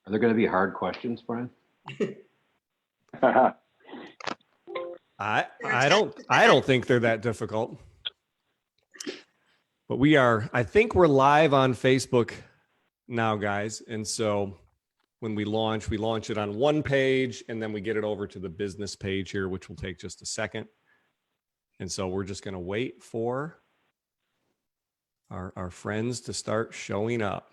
Are there going to be hard questions, Brian? I don't think they're that difficult. But I think we're live on Facebook now, guys. And so when we launch it on one page and then we get it over to the business page here, which will take just a second. And so we're just going to wait for our friends to start showing up.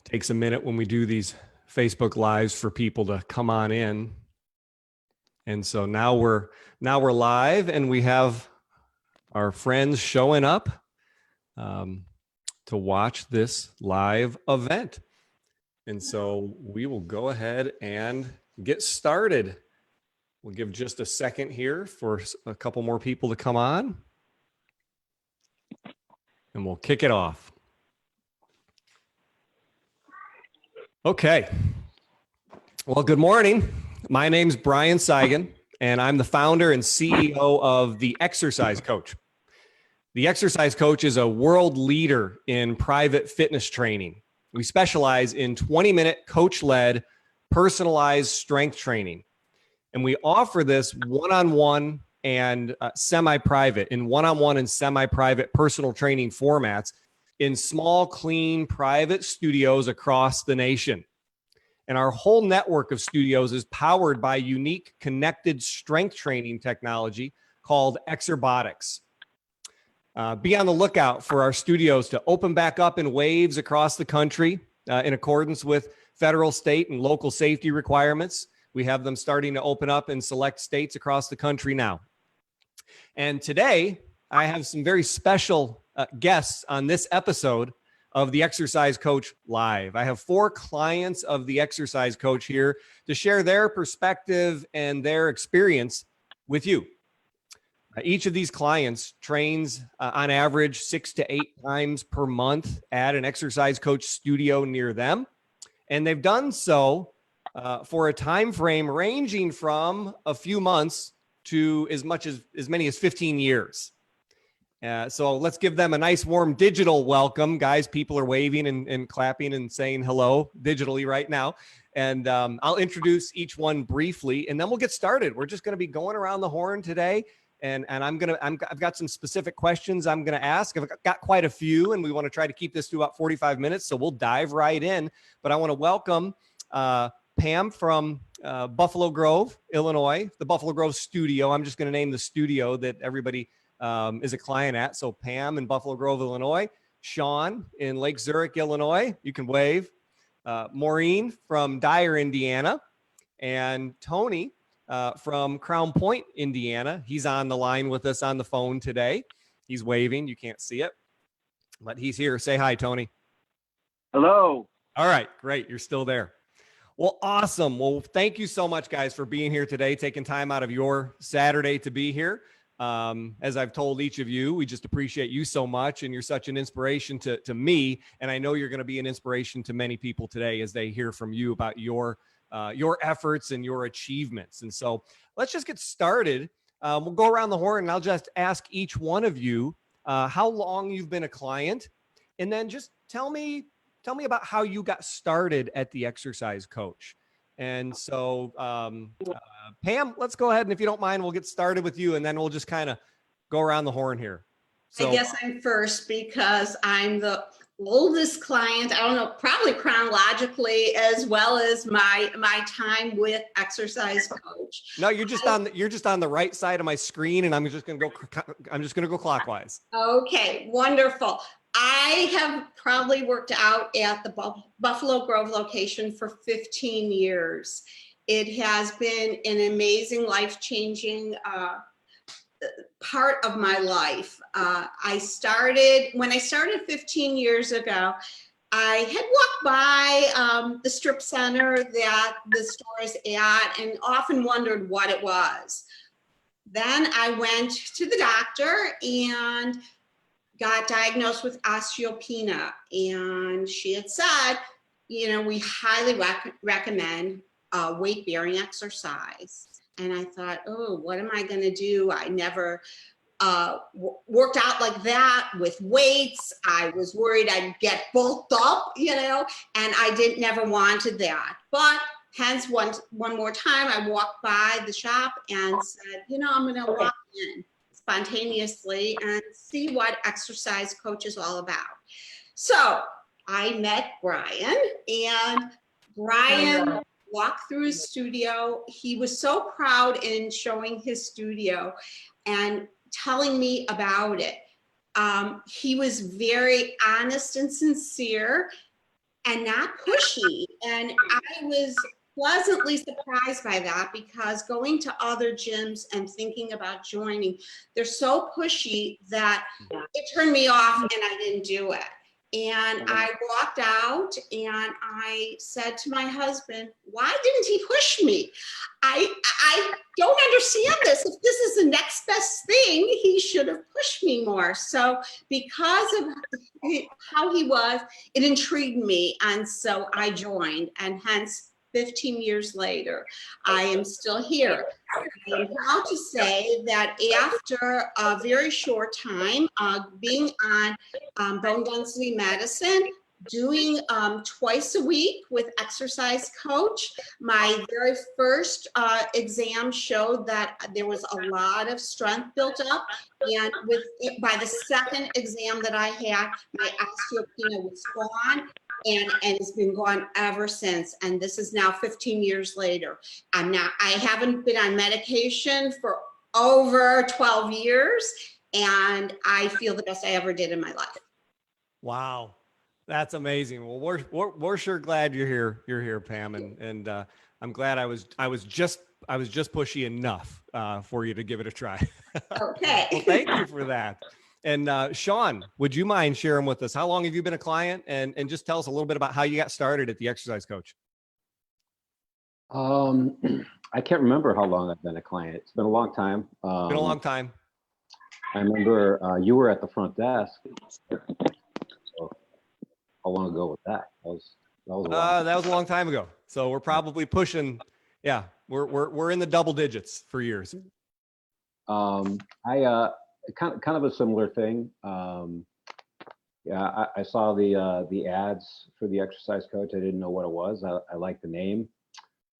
Takes a minute when we do these Facebook Lives for people to come on in. And so now we're live and we have our friends showing up to watch this live event. And so we will go ahead and get started. We'll give just a second here for a couple more people to come on. And we'll kick it off. Okay. Well, good morning. My name's Brian Sagan, and I'm the founder and CEO of The Exercise Coach. The Exercise Coach is a world leader in private fitness training. We specialize in 20-minute coach-led, personalized strength training. And we offer this one-on-one and semi-private, in one-on-one and semi-private personal training formats in small, clean, private studios across the nation. And our whole network of studios is powered by unique connected strength training technology called Exerbotics. Be on the lookout for our studios to open back up in waves across the country in accordance with federal, state, and local safety requirements. We have them starting to open up in select states across the country now. And today, I have some very special guests on this episode of The Exercise Coach Live. I have 4 clients of The Exercise Coach here to share their perspective and their experience with you. Each of these clients trains on average 6 to 8 times per month at an Exercise Coach studio near them. And they've done so for a time frame ranging from a few months to as many as 15 years. So let's give them a nice warm digital welcome. Guys, people are waving and clapping and saying hello digitally right now. And I'll introduce each one briefly and then we'll get started. We're just going to be going around the horn today. And I've got some specific questions I'm going to ask. I've got quite a few and we want to try to keep this to about 45 minutes. So we'll dive right in. But I want to welcome Pam from Buffalo Grove, Illinois, the Buffalo Grove studio. I'm just going to name the studio that everybody is a client at. So Pam in Buffalo Grove, Illinois, Sean in Lake Zurich, Illinois. You can wave. Maureen from Dyer, Indiana, and Tony from Crown Point, Indiana. He's on the line with us on the phone today. He's waving. You can't see it, but he's here. Say hi, Tony. Hello. All right, great. You're still there. Well, awesome. Well, thank you so much, guys, for being here today, taking time out of your Saturday to be here. As I've told each of you, we just appreciate you so much, and you're such an inspiration to me. And I know you're going to be an inspiration to many people today as they hear from you about your efforts and your achievements. And so let's just get started. We'll go around the horn and I'll just ask each one of you how long you've been a client, and then just tell me about how you got started at The Exercise Coach. And so, Pam, let's go ahead. And if you don't mind, we'll get started with you and then we'll just kind of go around the horn here. So, I guess I'm first because I'm the oldest client. I don't know, probably chronologically, as well as my time with Exercise Coach. No, you're just on the right side of my screen, and I'm just going to go clockwise. Okay, wonderful. I have probably worked out at the Buffalo Grove location for 15 years. It has been an amazing, life-changing part of my life. When I started 15 years ago, I had walked by the strip center that the store is at and often wondered what it was. Then I went to the doctor and got diagnosed with osteopenia. And she had said, you know, we highly recommend weight-bearing exercise. And I thought, oh, what am I going to do? I never worked out like that with weights. I was worried I'd get bulked up, you know, and I never wanted that. But hence one more time, I walked by the shop and said, you know, I'm going to walk in spontaneously and see what exercise coach is all about. So I met Brian, and Brian walked through his studio. He was so proud in showing his studio and telling me about it. He was very honest and sincere and not pushy. And I was pleasantly surprised by that, because going to other gyms and thinking about joining, they're so pushy that it turned me off and I didn't do it. And I walked out and I said to my husband, why didn't he push me? I don't understand this. If this is the next best thing, he should have pushed me more. So because of how he was, it intrigued me. And so I joined, and hence 15 years later, I am still here. I'm proud to say that after a very short time being on bone density medicine, doing twice a week with exercise coach, my very first exam showed that there was a lot of strength built up, and by the second exam that I had, my osteopenia was gone. And it's been gone ever since. And this is now 15 years later. I haven't been on medication for over 12 years, and I feel the best I ever did in my life. Wow. That's amazing. Well, we're sure glad you're here. You're here, Pam. And I'm glad I was just pushy enough for you to give it a try. Okay. Well, thank you for that. And Sean, would you mind sharing with us, how long have you been a client, and just tell us a little bit about how you got started at the exercise coach? I can't remember how long I've been a client. It's been a long time. Been a long time. I remember you were at the front desk. So how long ago was that? That was a long time ago. So we're probably pushing. Yeah, we're in the double digits for years. Kind of a similar thing. Yeah, I saw the ads for the exercise coach. I didn't know what it was. I liked the name.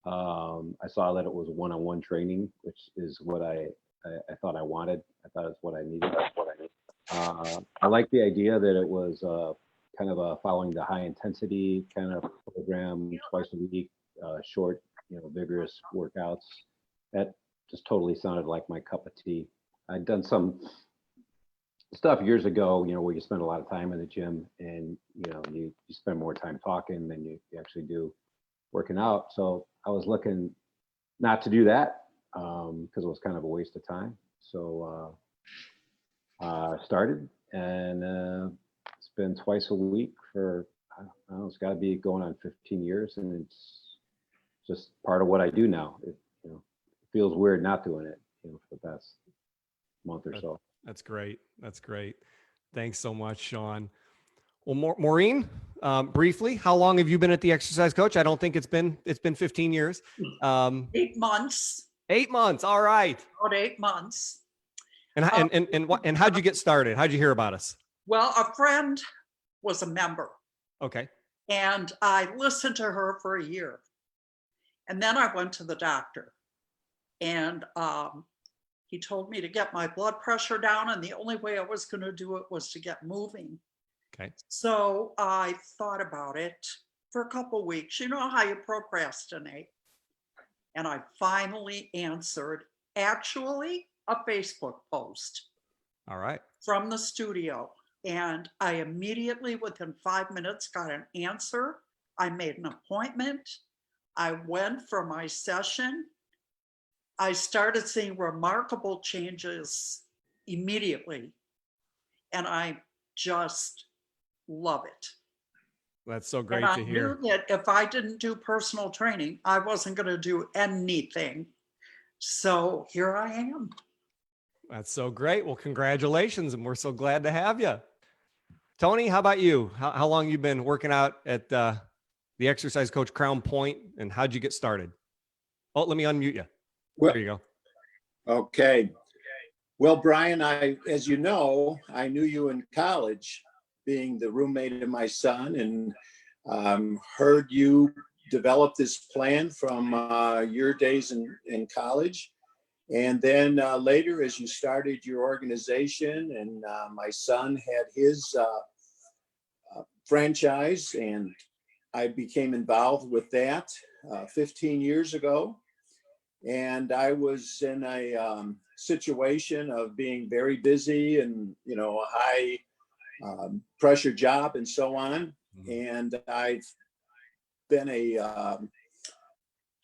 I saw that it was one-on-one training, which is what I thought I wanted. I thought it's what I needed. I like the idea that it was kind of following the high intensity kind of program twice a week, short, vigorous workouts. That just totally sounded like my cup of tea. I'd done some stuff years ago, where you spend a lot of time in the gym, and you spend more time talking than you actually do working out. So I was looking not to do that because it was kind of a waste of time. So I started, and it's been twice a week for, I don't know, it's got to be going on 15 years, and it's just part of what I do now. It feels weird not doing it, for the past month or so. That's great. That's great. Thanks so much, Sean. Well, Maureen, briefly, how long have you been at the exercise coach? I don't think it's been 15 years. 8 months. 8 months. All right. About 8 months. And how'd you get started? How'd you hear about us? Well, a friend was a member. Okay. And I listened to her for a year. And then I went to the doctor, and he told me to get my blood pressure down, and the only way I was going to do it was to get moving. Okay. So I thought about it for a couple of weeks. You know how you procrastinate. And I finally answered, actually, a Facebook post. All right. From the studio. And I immediately, within 5 minutes, got an answer. I made an appointment. I went for my session. I started seeing remarkable changes immediately. And I just love it. That's so And great I to knew hear. that if I didn't do personal training, I wasn't going to do anything. So here I am. That's so great. Well, congratulations, and we're so glad to have you. Tony, how about you? How long you been working out at the exercise coach Crown Point, and how'd you get started? Oh, let me unmute you. Well, There you go. okay. Well, Brian, as you know, I knew you in college, being the roommate of my son, and heard you develop this plan from your days in college. And then later, as you started your organization, and my son had his franchise, and I became involved with that 15 years ago. And I was in a situation of being very busy and, a high pressure job and so on. And I've been a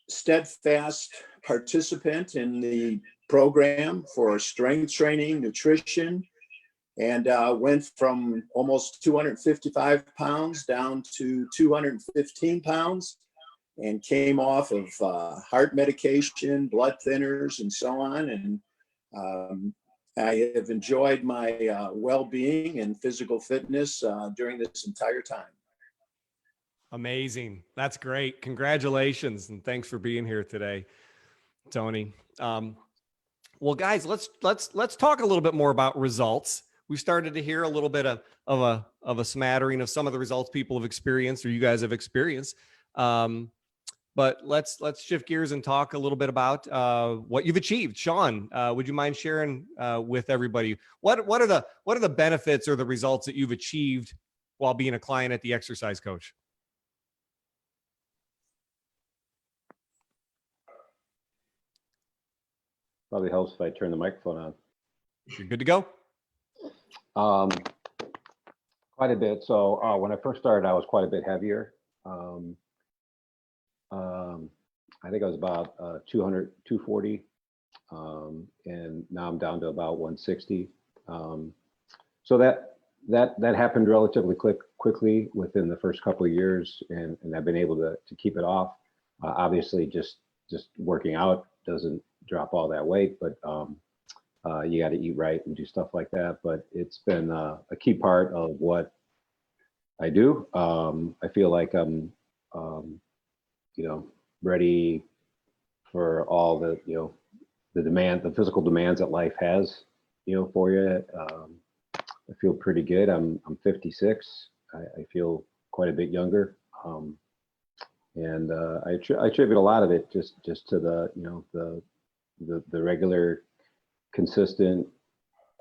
steadfast participant in the program for strength training, nutrition, and went from almost 255 pounds down to 215 pounds. And came off of heart medication, blood thinners, and so on. And I have enjoyed my well-being and physical fitness during this entire time. Amazing. That's great. Congratulations, and thanks for being here today, Tony. Well, guys, let's talk a little bit more about results. We started to hear a little bit of a smattering of some of the results people have experienced or you guys have experienced. But let's shift gears and talk a little bit about what you've achieved. Sean, would you mind sharing with everybody what are the benefits or the results that you've achieved while being a client at the Exercise Coach? Probably helps if I turn the microphone on. You're good to go. Quite a bit. So when I first started, I was quite a bit heavier. I think I was about 200, 240, and now I'm down to about 160. So that happened relatively quickly within the first couple of years, and I've been able to keep it off. Obviously, just working out doesn't drop all that weight, but you got to eat right and do stuff like that. But it's been a key part of what I do. I feel like I'm ready for all the, the physical demands that life has, for you. I feel pretty good. I'm 56. I feel quite a bit younger. And I attribute a lot of it just to the regular, consistent,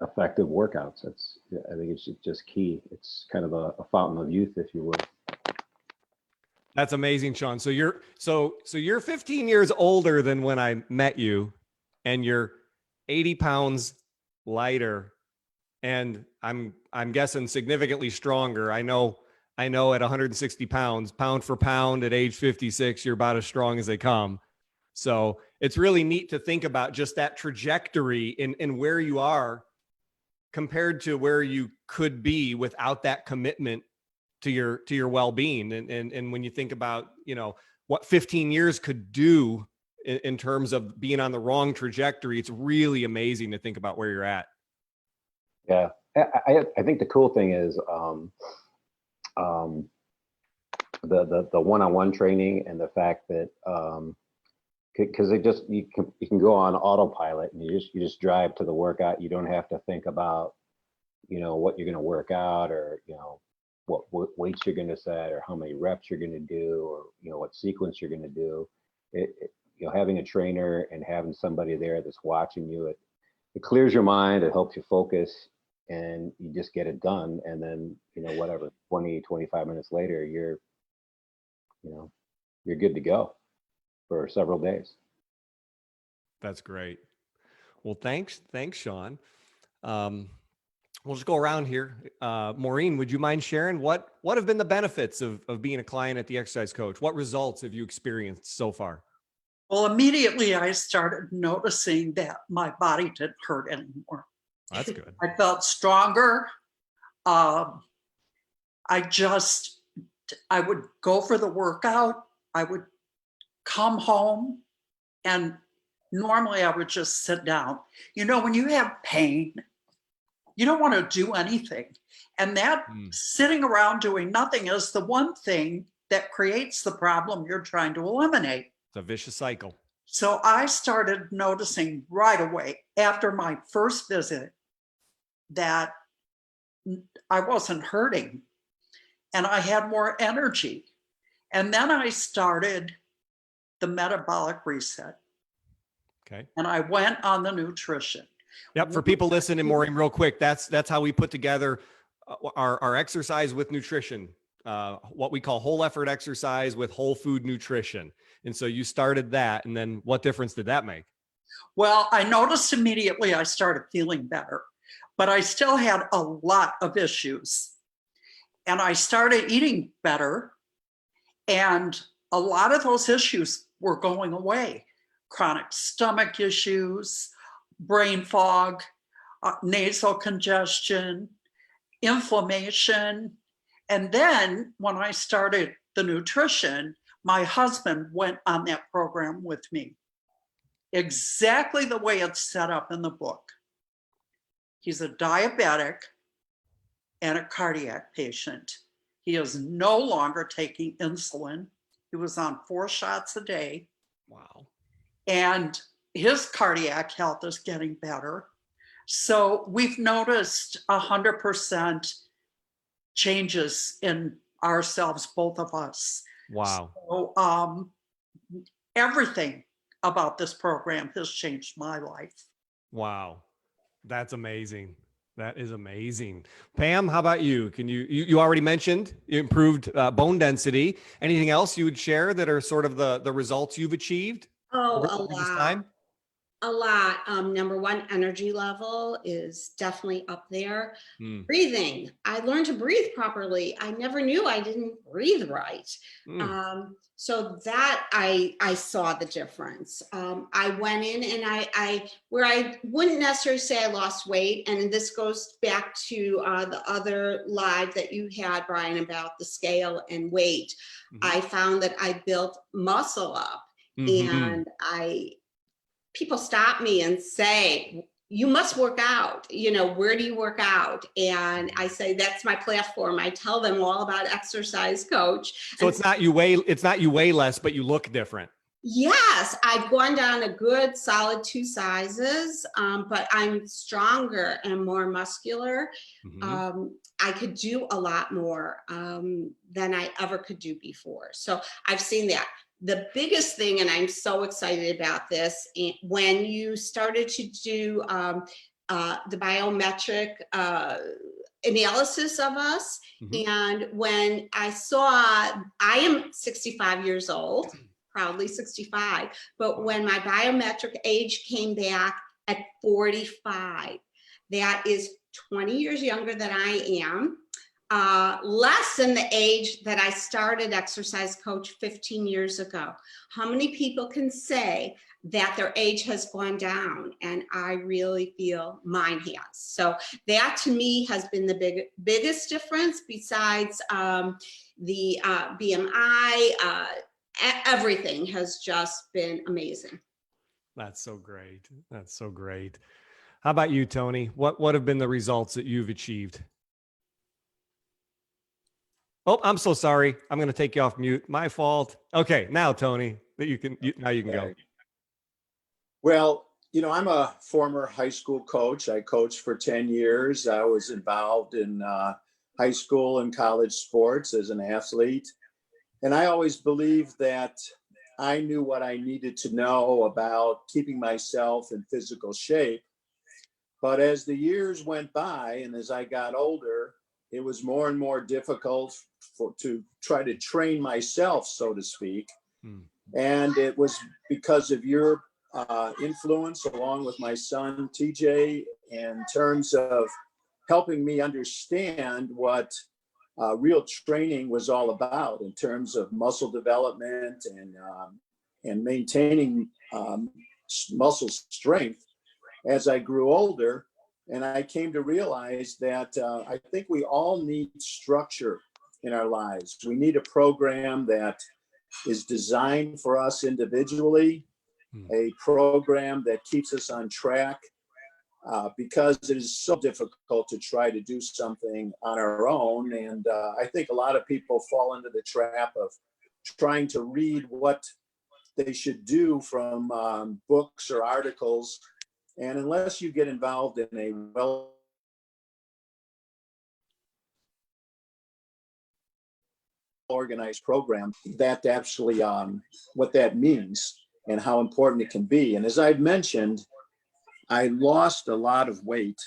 effective workouts. I think it's just key. It's kind of a fountain of youth, if you will. That's amazing, Sean. So you're 15 years older than when I met you, and you're 80 pounds lighter, and I'm guessing significantly stronger. I know at 160 pounds, pound for pound, at age 56, you're about as strong as they come. So it's really neat to think about just that trajectory in where you are compared to where you could be without that commitment to your well-being. And when you think about, what 15 years could do in terms of being on the wrong trajectory, it's really amazing to think about where you're at. Yeah. I think the cool thing is the one-on-one training, and the fact that because you can go on autopilot, and you just drive to the workout. You don't have to think about what you're going to work out, or what weights you're going to set, or how many reps you're going to do, or what sequence you're going to do. Having a trainer and having somebody there that's watching you, it clears your mind, it helps you focus, and you just get it done. And then, whatever, 20, 25 minutes later, you're good to go for several days. That's great. Well, thanks, Sean. We'll just go around here. Maureen, would you mind sharing what have been the benefits of being a client at the Exercise Coach? What results have you experienced so far? Well, immediately I started noticing that my body didn't hurt anymore. That's good. I felt stronger. I just I would go for the workout. I would come home, and normally I would just sit down. You know, when you have pain, you don't want to do anything. And that sitting around doing nothing is the one thing that creates the problem you're trying to eliminate. It's a vicious cycle. So I started noticing right away after my first visit that I wasn't hurting and I had more energy. And then I started the Metabolic Reset. Okay. And I went on the nutrition. Yep. For people listening, Maureen, real quick, that's how we put together our exercise with nutrition, what we call whole effort exercise with whole food nutrition. And so you started that, and then what difference did that make? Well, I noticed immediately I started feeling better, but I still had a lot of issues. And I started eating better, and a lot of those issues were going away. Chronic stomach issues, brain fog, nasal congestion, inflammation. And then when I started the nutrition, my husband went on that program with me. Exactly the way it's set up in the book. He's a diabetic and a cardiac patient. He is no longer taking insulin. He was on 4 shots a day. Wow. And his cardiac health is getting better. So we've noticed 100% changes in ourselves, both of us. Wow. So everything about this program has changed my life. Wow. That's amazing. That is amazing. Pam, how about you? Can you already mentioned you improved bone density. Anything else you would share that are sort of the results you've achieved? Oh, over a this lot. time? A lot. Number one, energy level is definitely up there. Mm. Breathing. I learned to breathe properly. I never knew I didn't breathe right. So that I saw the difference. I went in and I where I wouldn't necessarily say I lost weight, and this goes back to the other live that you had, Brian, about the scale and weight. I found that I built muscle up, and people stop me and say, you must work out. You know, where do you work out? And I say, that's my platform. I tell them all about Exercise Coach. So it's not you weigh less, but you look different. Yes, I've gone down a good solid 2 sizes, but I'm stronger and more muscular. I could do a lot more than I ever could do before. So I've seen that. The biggest thing, and I'm so excited about this, when you started to do the biometric analysis of us, and when I saw, I am 65 years old, proudly 65, but when my biometric age came back at 45, that is 20 years younger than I am. Less than the age that I started Exercise Coach 15 years ago. How many people can say that their age has gone down? And I really feel mine has. So that to me has been the biggest difference, besides the BMI. Everything has just been amazing. That's so great. That's so great. How about you, Tony? What have been the results that you've achieved? Oh, I'm so sorry. I'm going to take you off mute. My fault. Okay, now Tony, that now you can go. Well, you know, I'm a former high school coach. I coached for 10 years. I was involved in high school and college sports as an athlete. And I always believed that I knew what I needed to know about keeping myself in physical shape. But as the years went by and as I got older, it was more and more difficult to try to train myself, so to speak. And it was because of your influence, along with my son, TJ, in terms of helping me understand what real training was all about in terms of muscle development and maintaining muscle strength as I grew older. And I came to realize that I think we all need structure in our lives. We need a program that is designed for us individually, a program that keeps us on track, because it is so difficult to try to do something on our own. And I think a lot of people fall into the trap of trying to read what they should do from books or articles. And unless you get involved in a well organized program, that actually what that means and how important it can be. And as I've mentioned, I lost a lot of weight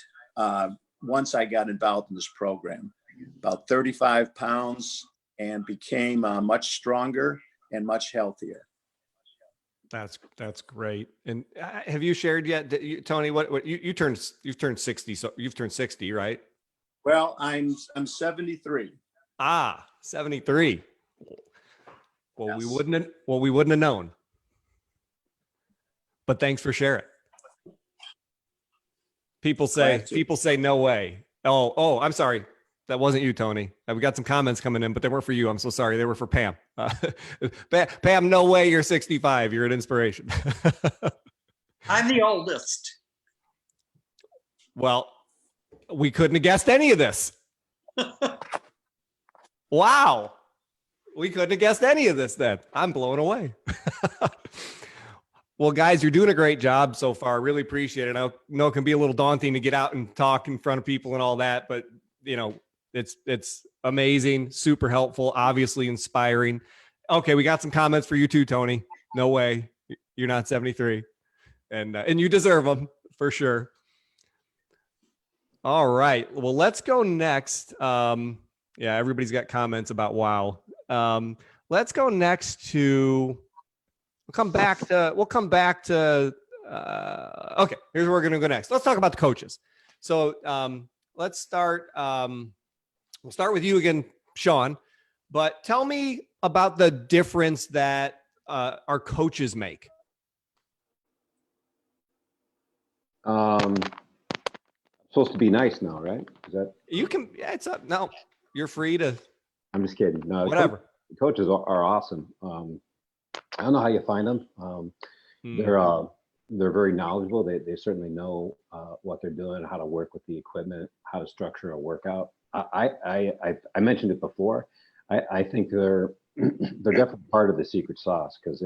once I got involved in this program, about 35 pounds, and became much stronger and much healthier. That's great. And have you shared yet, Tony? What you've turned 60, so you've turned 60, right? Well, I'm 73. 73. Well, Yes. we wouldn't have known. But thanks for sharing. People say no way. Oh, I'm sorry. That wasn't you, Tony. We got some comments coming in, but they weren't for you. I'm so sorry. They were for Pam. Pam, no way you're 65. You're an inspiration. I'm the oldest. Well, we couldn't have guessed any of this. Wow. We couldn't have guessed any of this then. I'm blown away. Well, guys, you're doing a great job so far. Really appreciate it. I know it can be a little daunting to get out and talk in front of people and all that, but it's amazing, super helpful, obviously inspiring. Okay, we got some comments for you too, Tony. No way. You're not 73. And you deserve them for sure. All right. Well, let's go next. Yeah, everybody's got comments about wow. Let's go next to we'll come back to okay, here's where we're gonna go next. Let's talk about the coaches. So let's start. We'll start with you again, Sean. But tell me about the difference that our coaches make. Supposed to be nice now, right? Is that? You can. Yeah, it's up. No, you're free to. I'm just kidding. No, Whatever. The coaches are awesome. I don't know how you find them. They're very knowledgeable. They certainly know what they're doing, how to work with the equipment, how to structure a workout. I mentioned it before. I think they're definitely part of the secret sauce because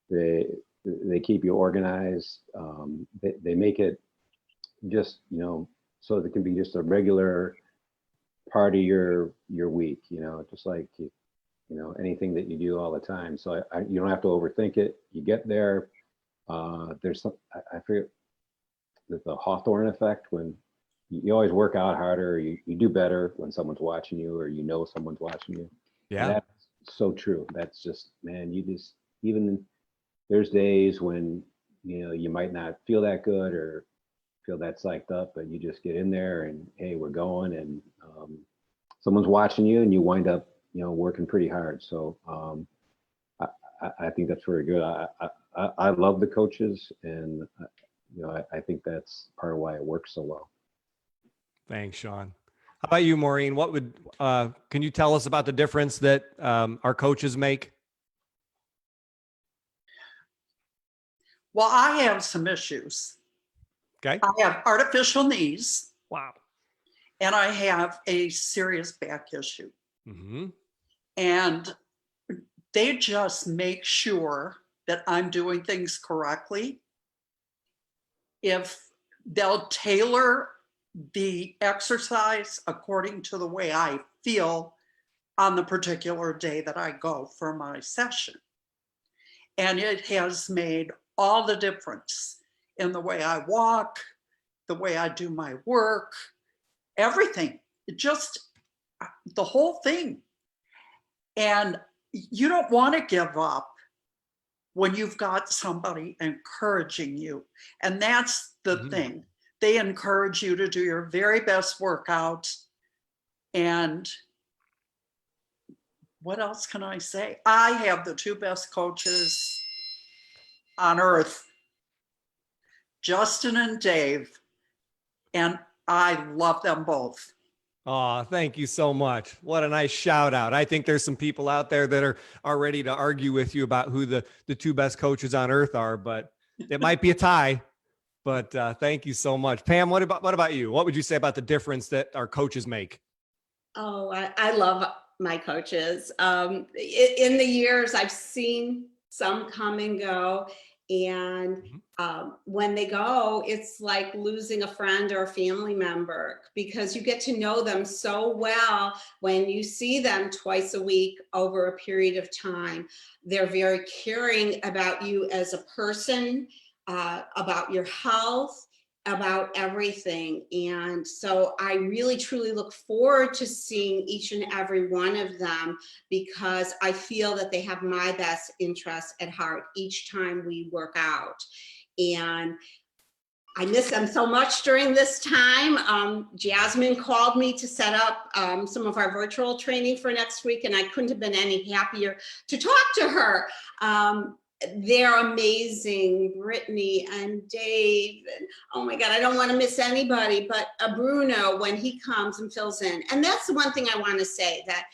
they keep you organized. They make it just so it can be just a regular part of your week. Just like anything that you do all the time. So you don't have to overthink it. You get there. There's some, I forget the Hawthorne effect, when you always work out harder, you do better when someone's watching you, or someone's watching you. Yeah. And that's so true. That's just, man, even there's days when you might not feel that good or feel that psyched up, but you just get in there and hey, we're going, and someone's watching you and you wind up working pretty hard. So I think that's very good. I love the coaches, and I think that's part of why it works so well. Thanks, Sean. How about you, Maureen? Can you tell us about the difference that our coaches make? Well, I have some issues. Okay. I have artificial knees. Wow. And I have a serious back issue. Mm-hmm. And they just make sure that I'm doing things correctly. If they'll tailor the exercise according to the way I feel on the particular day that I go for my session. And it has made all the difference in the way I walk, the way I do my work, everything. Just the whole thing. And you don't want to give up when you've got somebody encouraging you. And that's the thing. They encourage you to do your very best workout. And what else can I say? I have the two best coaches on earth, Justin and Dave, and I love them both. Oh, thank you so much. What a nice shout out. I think there's some people out there that are ready to argue with you about who the two best coaches on earth are, but it might be a tie. But thank you so much. Pam, what about you? What would you say about the difference that our coaches make? Oh, I love my coaches. In the years, I've seen some come and go. And when they go, it's like losing a friend or a family member because you get to know them so well when you see them twice a week over a period of time. They're very caring about you as a person, about your health, about everything. And so I really truly look forward to seeing each and every one of them because I feel that they have my best interests at heart each time we work out. And I miss them so much during this time. Jasmine called me to set up some of our virtual training for next week, and I couldn't have been any happier to talk to her. They're amazing, Brittany and Dave, and oh my God, I don't want to miss anybody, but Bruno when he comes and fills in. And that's the one thing I want to say, that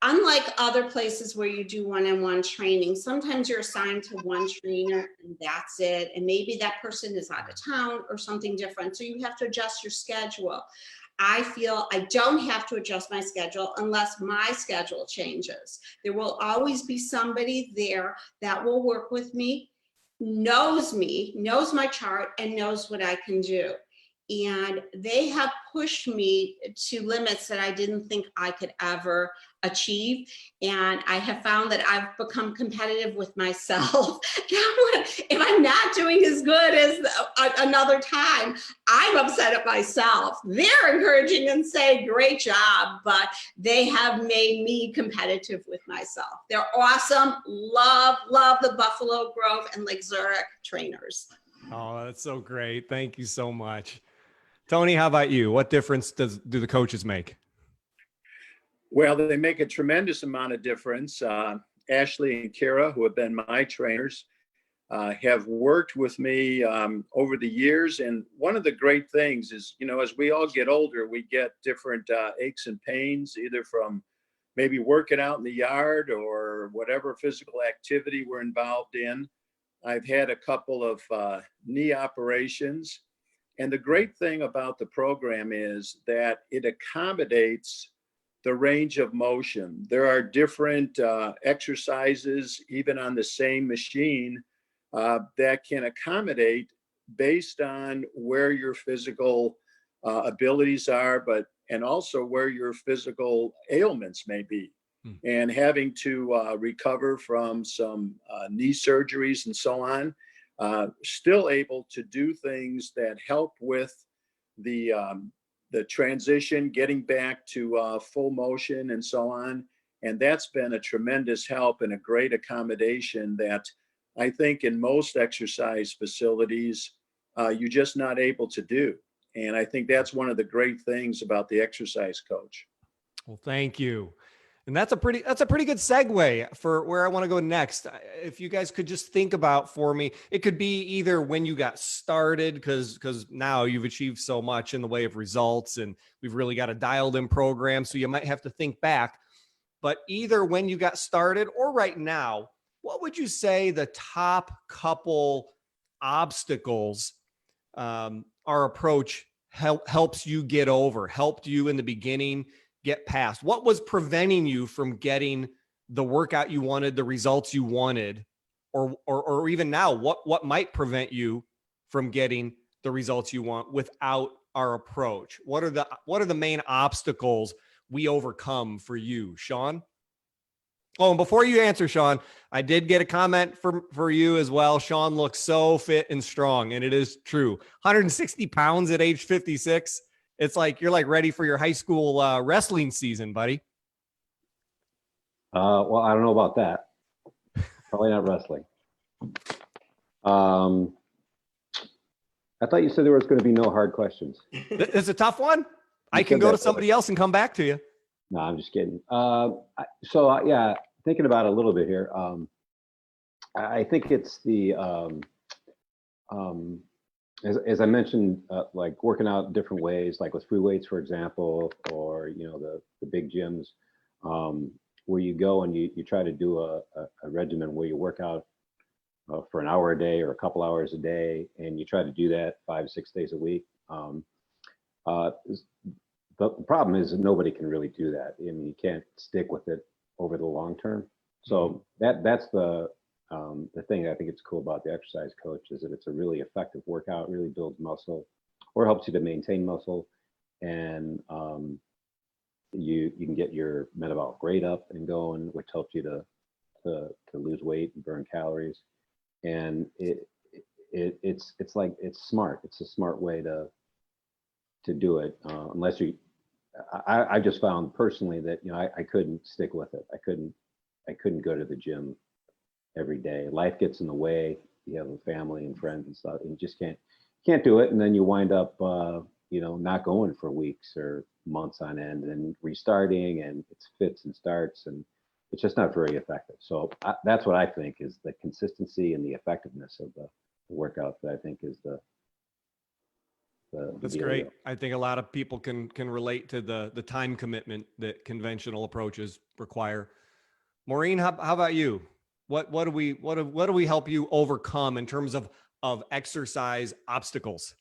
unlike other places where you do one-on-one training, sometimes you're assigned to one trainer and that's it. And maybe that person is out of town or something different. So you have to adjust your schedule. I feel I don't have to adjust my schedule unless my schedule changes. There will always be somebody there that will work with me, knows my chart, and knows what I can do. And they have pushed me to limits that I didn't think I could ever achieve. And I have found that I've become competitive with myself. If I'm not doing as good as another time, I'm upset at myself. They're encouraging and say, great job, but they have made me competitive with myself. They're awesome. Love the Buffalo Grove and Lake Zurich trainers. Oh, that's so great. Thank you so much. Tony, how about you? What difference do the coaches make? Well, they make a tremendous amount of difference. Ashley and Kara, who have been my trainers, have worked with me over the years. And one of the great things is, as we all get older, we get different aches and pains, either from maybe working out in the yard or whatever physical activity we're involved in. I've had a couple of knee operations. And the great thing about the program is that it accommodates the range of motion. There are different exercises, even on the same machine, that can accommodate based on where your physical abilities are, and also where your physical ailments may be. And having to recover from some knee surgeries and so on, still able to do things that help with the transition, getting back to full motion and so on. And that's been a tremendous help and a great accommodation that I think in most exercise facilities, you're just not able to do. And I think that's one of the great things about the exercise coach. Well, thank you. And that's a pretty good segue for where I want to go next. If you guys could just think about for me, it could be either when you got started, because now you've achieved so much in the way of results and we've really got a dialed in program. So you might have to think back, but either when you got started or right now, what would you say the top couple obstacles our approach helps you get over, helped you in the beginning get past? What was preventing you from getting the workout you wanted, the results you wanted, or even now, what might prevent you from getting the results you want without our approach? What are the main obstacles we overcome for you, Sean? Oh, and before you answer, Sean, I did get a comment for you as well. Sean looks so fit and strong, and it is true. 160 pounds at age 56. It's like you're ready for your high school wrestling season, buddy. Well, I don't know about that. Probably not wrestling. I thought you said there was going to be no hard questions. It's a tough one. I can go to somebody else and come back to you. No, I'm just kidding. Yeah, thinking about it a little bit here. I think it's the as I mentioned, like working out different ways, like with free weights, for example, or, you know, the big gyms, where you go and you try to do a regimen where you work out for an hour a day or a couple hours a day, and you try to do that 5-6 days a week. The problem is that nobody can really do that. I mean, you can't stick with it over the long term. So that's the thing I think it's cool about the exercise coach is that it's a really effective workout, really builds muscle or helps you to maintain muscle. And you can get your metabolic rate up and going, which helps you to lose weight and burn calories. And it's like, it's smart. It's a smart way to do it. Unless I just found personally that, you know, I couldn't stick with it. I couldn't go to the gym every day. Life gets in the way. You have a family and friends and stuff, and you just can't do it. And then you wind up, you know, not going for weeks or months on end, and restarting, and it's fits and starts, and it's just not very effective. So that's what I think is the consistency and the effectiveness of the workout that I think is the That's deal great. here. I think a lot of people can relate to the time commitment that conventional approaches require. Maureen, how about you? What do we help you overcome in terms of exercise obstacles?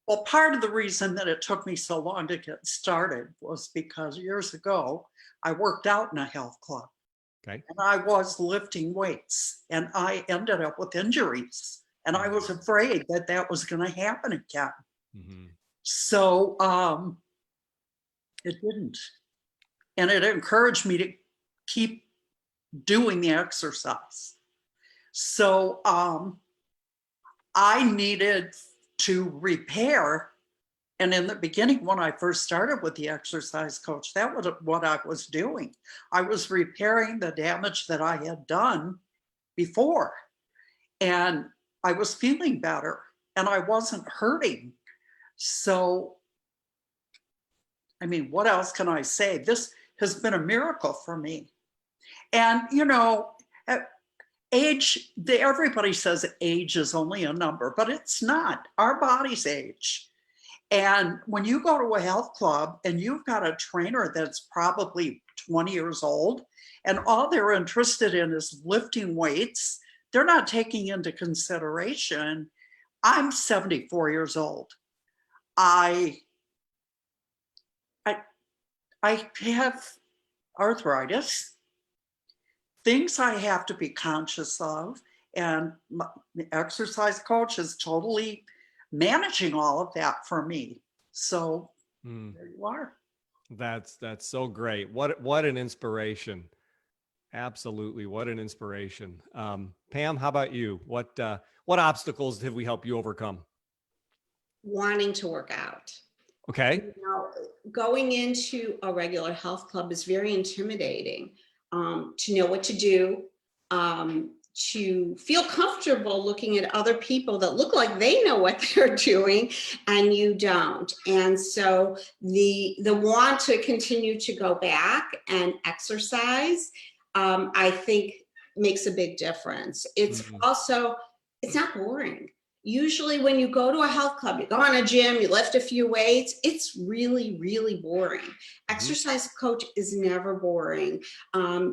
Well, part of the reason that it took me so long to get started was because years ago, I worked out in a health club. Okay. And I was lifting weights, and I ended up with injuries. And I was afraid that that was going to happen again. Mm-hmm. So it didn't. And it encouraged me to keep doing the exercise. So I needed to repair. And in the beginning, when I first started with the exercise coach, that was what I was doing. I was repairing the damage that I had done before. And I was feeling better and I wasn't hurting. So, I mean, what else can I say? This has been a miracle for me. And, you know, age, everybody says age is only a number, but it's not. Our bodies age. And when you go to a health club and you've got a trainer that's probably 20 years old and all they're interested in is lifting weights, they're not taking into consideration, I'm 74 years old. I have arthritis, things I have to be conscious of, and the exercise coach is totally managing all of that for me. So there you are. That's so great. What an inspiration. Absolutely. What an inspiration. Pam, how about you? What obstacles have we helped you overcome? Wanting to work out. Okay. You know, going into a regular health club is very intimidating. To know what to do, to feel comfortable looking at other people that look like they know what they're doing and you don't. And so the want to continue to go back and exercise, I think makes a big difference. It's also, it's not boring. Usually when you go to a health club, you go on a gym, you lift a few weights, it's really, really boring. Exercise coach is never boring.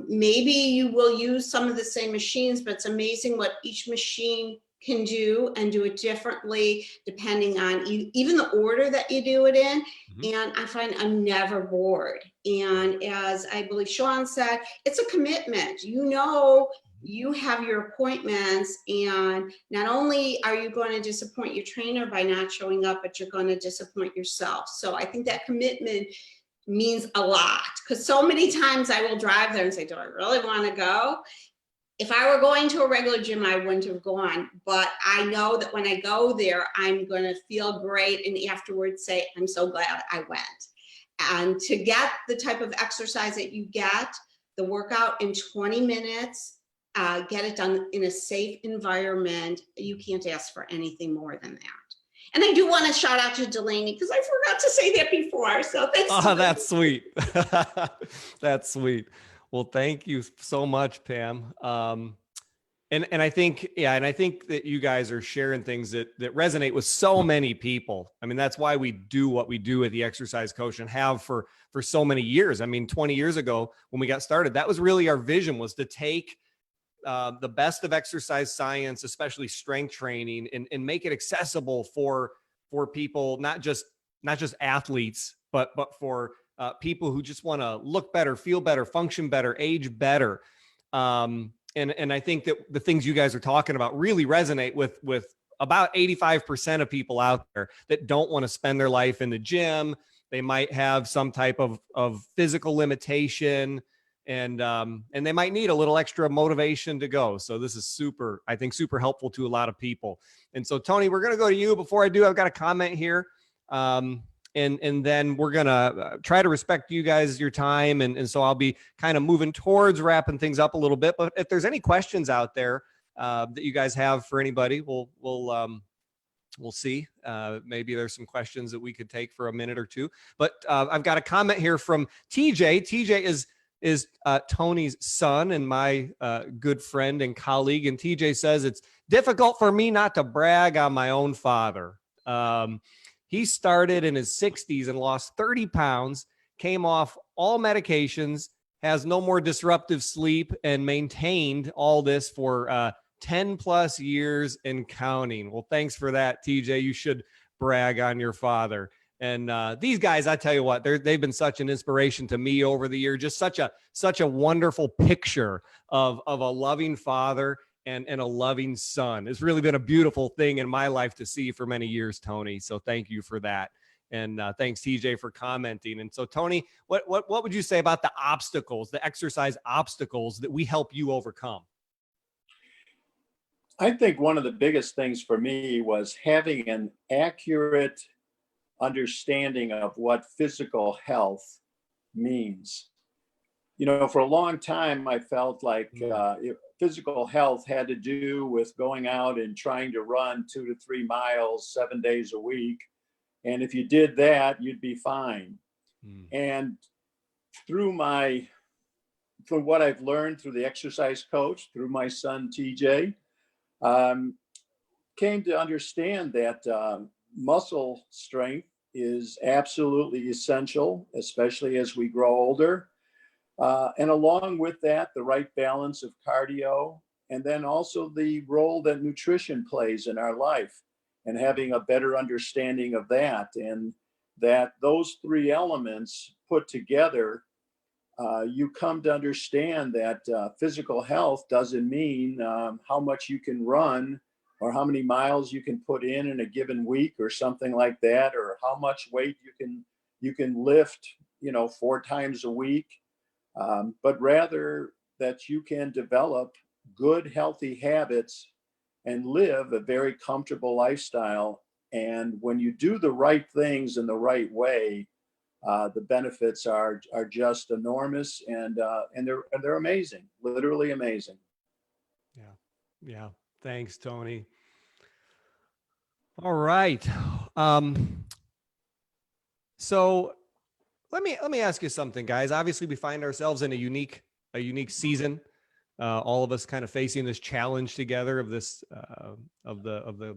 Maybe you will use some of the same machines, but it's amazing what each machine can do and do it differently depending on even the order that you do it in. And I find I'm never bored. And as I believe Sean said, it's a commitment. You know, you have your appointments, and not only are you going to disappoint your trainer by not showing up, but you're going to disappoint yourself. So I think that commitment means a lot, because so many times I will drive there and say, do I really want to go? If I were going to a regular gym, I wouldn't have gone, but I know that when I go there, I'm going to feel great and afterwards say, I'm so glad I went. And to get the type of exercise that you get, the workout in 20 minutes, get it done in a safe environment, you can't ask for anything more than that. And I do want to shout out to Delaney because I forgot to say that before. So thanks. Oh, that's sweet. That's sweet. Well, thank you so much, Pam. And I think, yeah, and I think that you guys are sharing things that resonate with so many people. I mean, that's why we do what we do at the Exercise Coach and have for so many years. I mean, 20 years ago when we got started, that was really our vision, was to take the best of exercise science, especially strength training, and make it accessible for people, not just athletes, but for people who just want to look better, feel better, function better, age better. And I think that the things you guys are talking about really resonate with about 85% of people out there that don't want to spend their life in the gym. They might have some type of physical limitation, and they might need a little extra motivation to go. So this is super helpful to a lot of people. And so, Tony, we're going to go to you. Before I do, I've got a comment here. And then we're going to try to respect you guys, your time. And so I'll be kind of moving towards wrapping things up a little bit. But if there's any questions out there that you guys have for anybody, we'll see. Maybe there's some questions that we could take for a minute or two. But I've got a comment here from TJ. TJ is Tony's son and my good friend and colleague. And TJ says, it's difficult for me not to brag on my own father. He started in his 60s and lost 30 pounds, came off all medications, has no more disruptive sleep, and maintained all this for 10 plus years and counting. Well, thanks for that, TJ. You should brag on your father. And these guys, I tell you what, they've been such an inspiration to me over the year. Just such a wonderful picture of a loving father and a loving son. It's really been a beautiful thing in my life to see for many years, Tony. So thank you for that. And thanks, TJ, for commenting. And so, Tony, what would you say about the obstacles, the exercise obstacles that we help you overcome? I think one of the biggest things for me was having an accurate understanding of what physical health means. You know, for a long time, I felt like physical health had to do with going out and trying to run 2 to 3 miles 7 days a week. And if you did that, you'd be fine. And from what I've learned through the exercise coach, through my son, TJ, came to understand that muscle strength is absolutely essential, especially as we grow older. And along with that, the right balance of cardio, and then also the role that nutrition plays in our life, and having a better understanding of that. And that those 3 elements put together, you come to understand that physical health doesn't mean how much you can run or how many miles you can put in a given week or something like that, or how much weight you can lift, 4 times a week. But rather that you can develop good, healthy habits and live a very comfortable lifestyle. And when you do the right things in the right way, the benefits are just enormous, and they're amazing, literally amazing. Yeah. Thanks, Tony. All right. So let me ask you something, guys. Obviously, we find ourselves in a unique season. All of us kind of facing this challenge together of this of the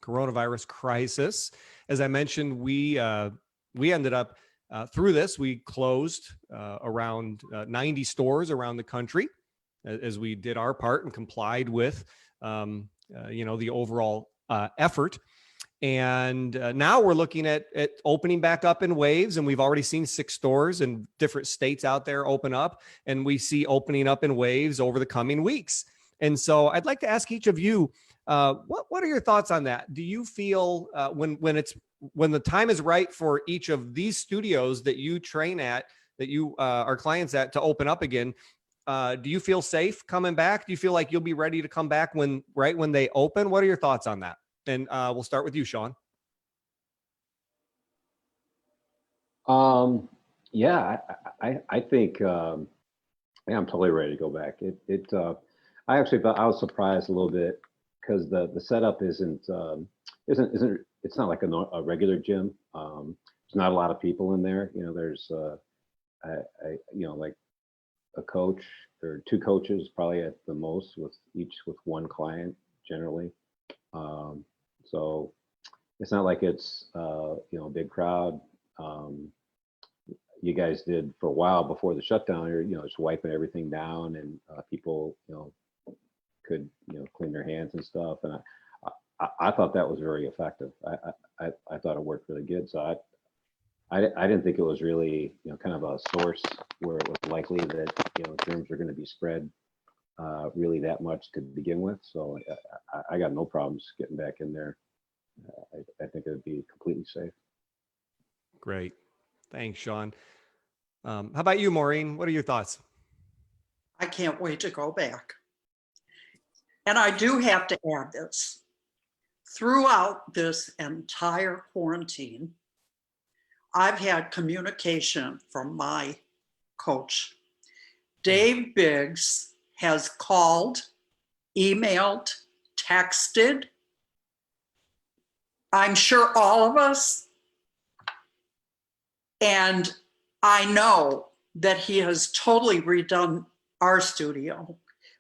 coronavirus crisis. As I mentioned, we ended up through this. We closed around 90 stores around the country as we did our part and complied with the overall effort. And now we're looking at opening back up in waves, and we've already seen 6 stores in different states out there open up, and we see opening up in waves over the coming weeks. And so I'd like to ask each of you, what are your thoughts on that? Do you feel when the time is right for each of these studios that you train at, that you are clients at, to open up again? Do you feel safe coming back? Do you feel like you'll be ready to come back when they open? What are your thoughts on that? And we'll start with you, Sean. Yeah, I think I'm totally ready to go back. I actually thought, I was surprised a little bit because the setup isn't it's not like a regular gym. There's not a lot of people in there. There's like a coach or two coaches, probably at the most, with one client generally. So it's not like it's a big crowd. You guys did for a while before the shutdown, you're just wiping everything down, and people could clean their hands and stuff, and I thought that was very effective. I thought it worked really good. So I didn't think it was really kind of a source where it was likely that germs are going to be spread really that much to begin with. So I got no problems getting back in there. I think it would be completely safe. Great. Thanks, Sean. How about you, Maureen? What are your thoughts? I can't wait to go back. And I do have to add this. Throughout this entire quarantine, I've had communication from my coach. Dave Biggs has called, emailed, texted. I'm sure all of us. And I know that he has totally redone our studio,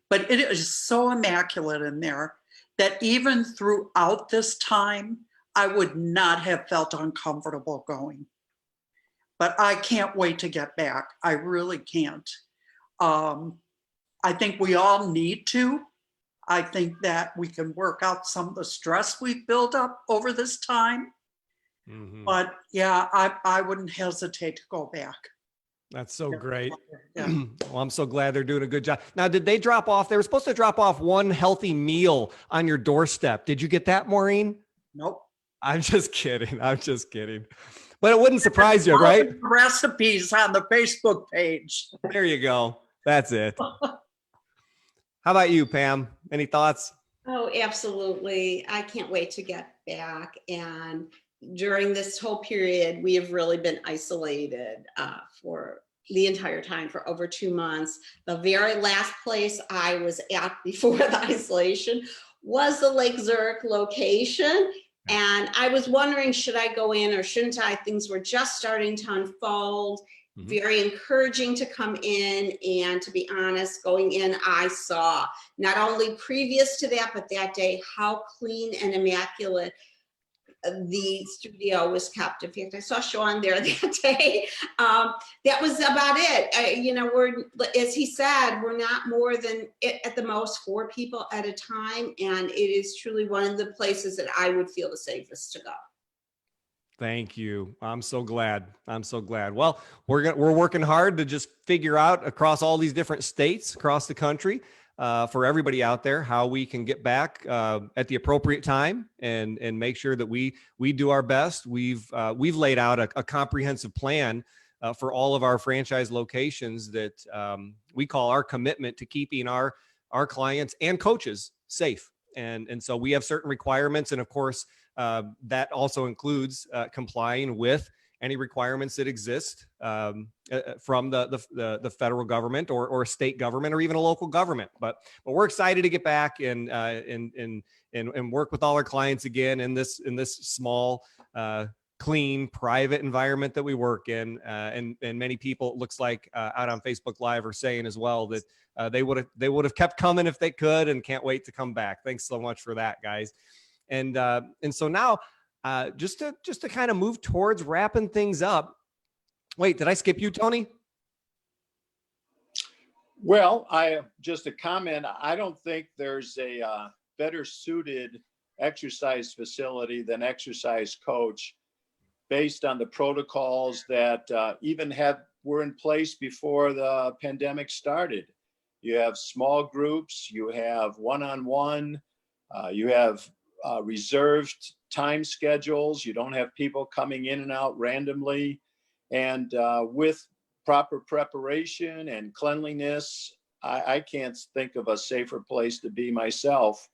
but it is so immaculate in there that even throughout this time, I would not have felt uncomfortable going. But I can't wait to get back. I really can't. I think we all need to. I think that we can work out some of the stress we've built up over this time. Mm-hmm. But yeah, I wouldn't hesitate to go back. That's so great. Yeah. Well, I'm so glad they're doing a good job. Now, did they drop off? They were supposed to drop off one healthy meal on your doorstep. Did you get that, Maureen? Nope. I'm just kidding. I'm just kidding. But it wouldn't surprise you, right? Recipes on the Facebook page. There you go. That's it. How about you, Pam? Any thoughts? Oh, absolutely. I can't wait to get back. And during this whole period, we have really been isolated for the entire time, for over 2 months. The very last place I was at before the isolation was the Lake Zurich location. And I was wondering, should I go in or shouldn't I? Things were just starting to unfold. Mm-hmm. Very encouraging to come in, and to be honest, going in, I saw not only previous to that, but that day, how clean and immaculate the studio was kept. In fact, I saw Sean there that day. That was about it. We're, as he said, we're not more than at the most 4 people at a time, and it is truly one of the places that I would feel the safest to go. Thank you. I'm so glad. I'm so glad. Well, we're working hard to just figure out across all these different states across the country, for everybody out there, how we can get back at the appropriate time and make sure that we do our best. We've laid out a comprehensive plan for all of our franchise locations that we call our commitment to keeping our clients and coaches safe. And so we have certain requirements, and of course, that also includes complying with any requirements that exist from the federal government or state government or even a local government. But we're excited to get back and work with all our clients again in this small, clean, private environment that we work in. And many people, it looks like out on Facebook Live, are saying as well that they would have kept coming if they could, and can't wait to come back. Thanks so much for that, guys. And so now, just to kind of move towards wrapping things up. Wait, did I skip you, Tony? Well, just a comment. I don't think there's a better suited exercise facility than Exercise Coach, based on the protocols that were in place before the pandemic started. You have small groups, you have one-on-one, you have reserved time schedules. You don't have people coming in and out randomly. And with proper preparation and cleanliness, I can't think of a safer place to be myself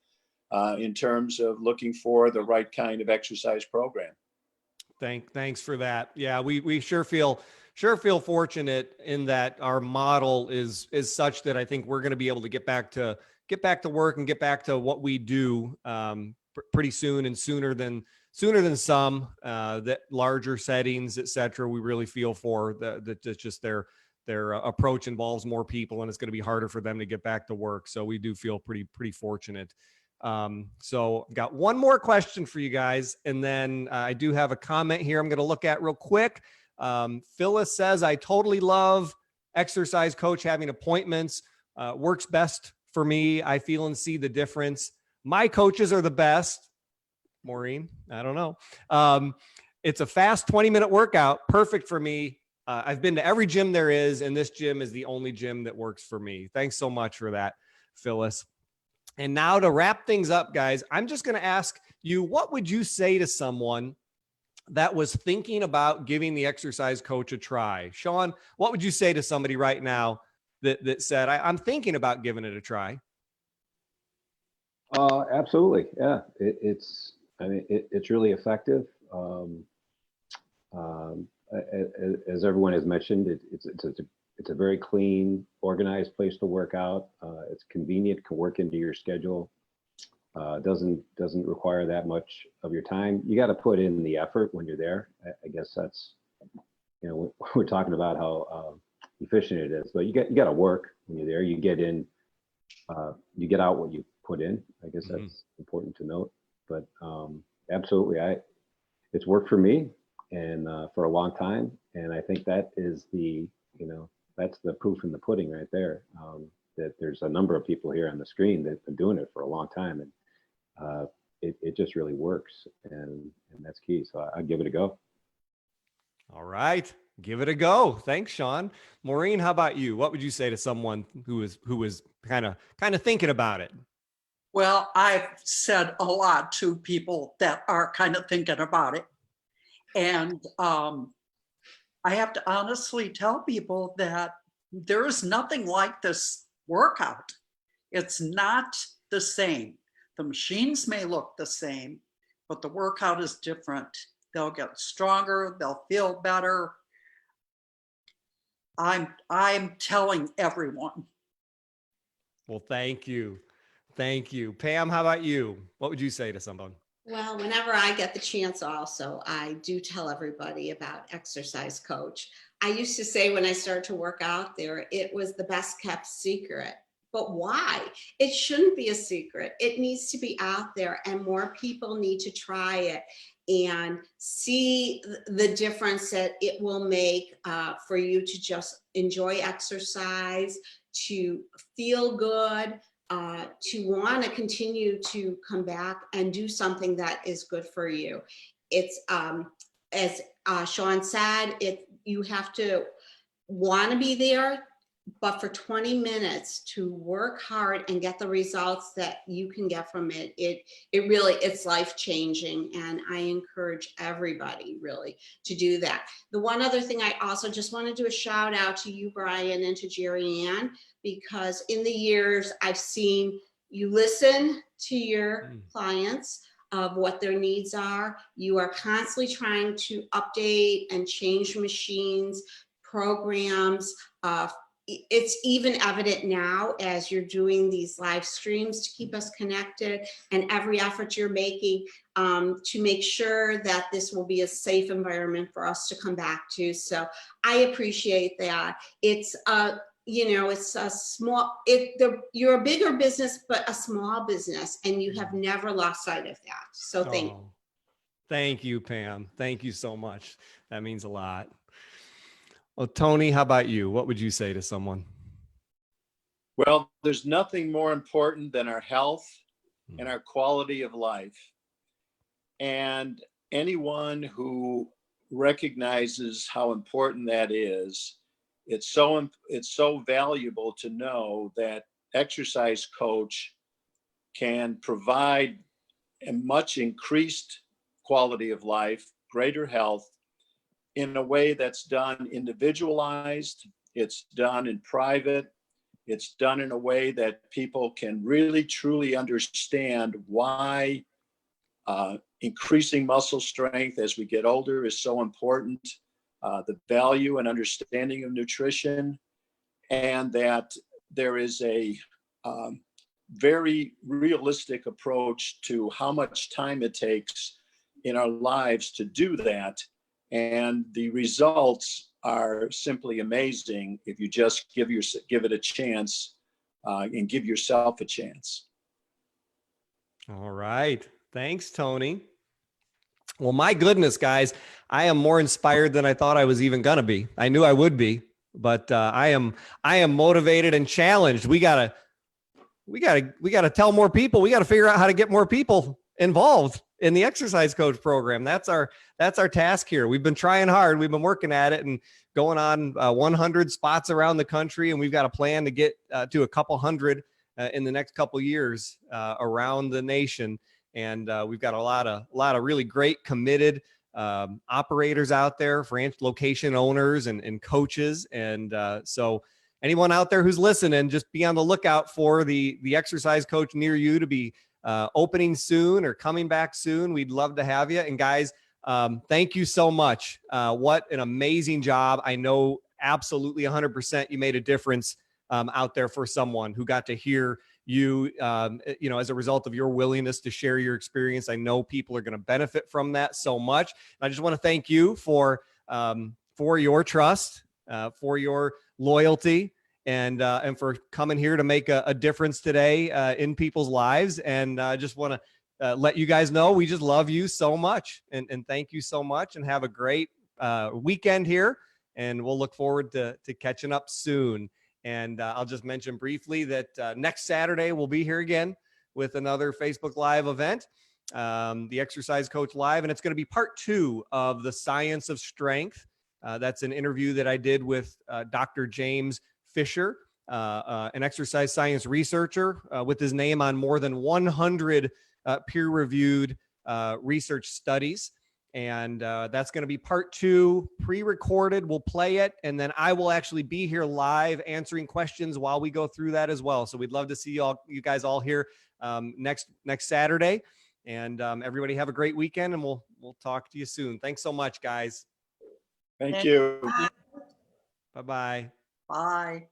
in terms of looking for the right kind of exercise program. Thanks for that. Yeah, we sure feel fortunate in that our model is such that I think we're going to be able to get back to work and get back to what we do pretty soon, and sooner than some, that larger settings, et cetera. We really feel for that just their their approach involves more people and it's going to be harder for them to get back to work. So we do feel pretty fortunate. So I've got one more question for you guys. And then I do have a comment here I'm going to look at real quick. Phyllis says, I totally love exercise coach having appointments, works best for me. I feel and see the difference. My coaches are the best. Maureen, I don't know. It's a fast 20-minute workout. Perfect for me. I've been to every gym there is, and this gym is the only gym that works for me. Thanks so much for that, Phyllis. And now to wrap things up, guys, I'm just going to ask you, what would you say to someone that was thinking about giving the exercise coach a try? Sean, what would you say to somebody right now that said, I'm thinking about giving it a try? Absolutely. Yeah. It's really effective. As everyone has mentioned, it's a very clean, organized place to work out. It's convenient, can work into your schedule. Doesn't require that much of your time. You got to put in the effort when you're there. I guess that's, we're talking about how efficient it is, but you got to work when you're there. You get in, you get out what you put in. I guess that's important to note. But absolutely, it's worked for me and for a long time, and I think that is that's the proof in the pudding right there. That there's a number of people here on the screen that've been doing it for a long time, and it just really works, and that's key. So I'll give it a go. All right, give it a go. Thanks, Sean. Maureen, how about you? What would you say to someone who was kind of thinking about it? Well, I've said a lot to people that are kind of thinking about it. And I have to honestly tell people that there is nothing like this workout. It's not the same. The machines may look the same, but the workout is different. They'll get stronger, they'll feel better. I'm telling everyone. Well, thank you. Thank you. Pam, how about you? What would you say to someone? Well, whenever I get the chance also, I do tell everybody about Exercise Coach. I used to say when I started to work out there, it was the best kept secret. But why? It shouldn't be a secret. It needs to be out there, and more people need to try it and see the difference that it will make for you to just enjoy exercise, to feel good, to want to continue to come back and do something that is good for you. It's as Sean said, you have to want to be there, but for 20 minutes to work hard and get the results that you can get from it, it's life-changing, and I encourage everybody really to do that. The one other thing I also just want to do a shout out to you, Brian, and to Jerry Ann, because in the years I've seen you listen to your clients of what their needs are. You are constantly trying to update and change machines, programs. It's even evident now as you're doing these live streams to keep us connected, and every effort you're making to make sure that this will be a safe environment for us to come back to. So I appreciate that. It's it's a small, you're a bigger business, but a small business, and you have never lost sight of that. So thank you. Thank you, Pam. Thank you so much. That means a lot. Well, Tony, how about you? What would you say to someone? Well, there's nothing more important than our health and our quality of life. And anyone who recognizes how important that is, it's so valuable to know that Exercise Coach can provide a much increased quality of life, greater health, in a way that's done individualized, it's done in private, it's done in a way that people can really truly understand why increasing muscle strength as we get older is so important, the value and understanding of nutrition, and that there is a very realistic approach to how much time it takes in our lives to do that. And the results are simply amazing if you just give it a chance and give yourself a chance. All right. Thanks, Tony. Well, my goodness, guys, I am more inspired than I thought I was even going to be. I knew I would be, but I am motivated and challenged. We gotta tell more people. We got to figure out how to get more people involved in the exercise coach program. That's our task here. We've been trying hard. We've been working at it and going on 100 spots around the country. And we've got a plan to get to a couple hundred in the next couple years around the nation. And we've got a lot of really great committed operators out there, location owners and coaches. And so anyone out there who's listening, just be on the lookout for the exercise coach near you to be opening soon or coming back soon. We'd love to have you. And guys, thank you so much. What an amazing job. I know absolutely 100% you made a difference out there for someone who got to hear you, as a result of your willingness to share your experience. I know people are going to benefit from that so much. And I just want to thank you for your trust, for your loyalty, and for coming here to make a difference today in people's lives. And I just want to let you guys know we just love you so much, and thank you so much, and have a great weekend here. And we'll look forward to catching up soon. And I'll just mention briefly that next Saturday we'll be here again with another Facebook Live event, the Exercise Coach Live, and it's going to be part 2 of the Science of Strength. That's an interview that I did with Dr. James Fisher, an exercise science researcher with his name on more than 100 peer-reviewed research studies. And that's going to be part 2, pre-recorded. We'll play it, and then I will actually be here live answering questions while we go through that as well. So we'd love to see you guys all here next Saturday. And everybody have a great weekend, and we'll talk to you soon. Thanks so much, guys. Thank you. Bye-bye. Bye.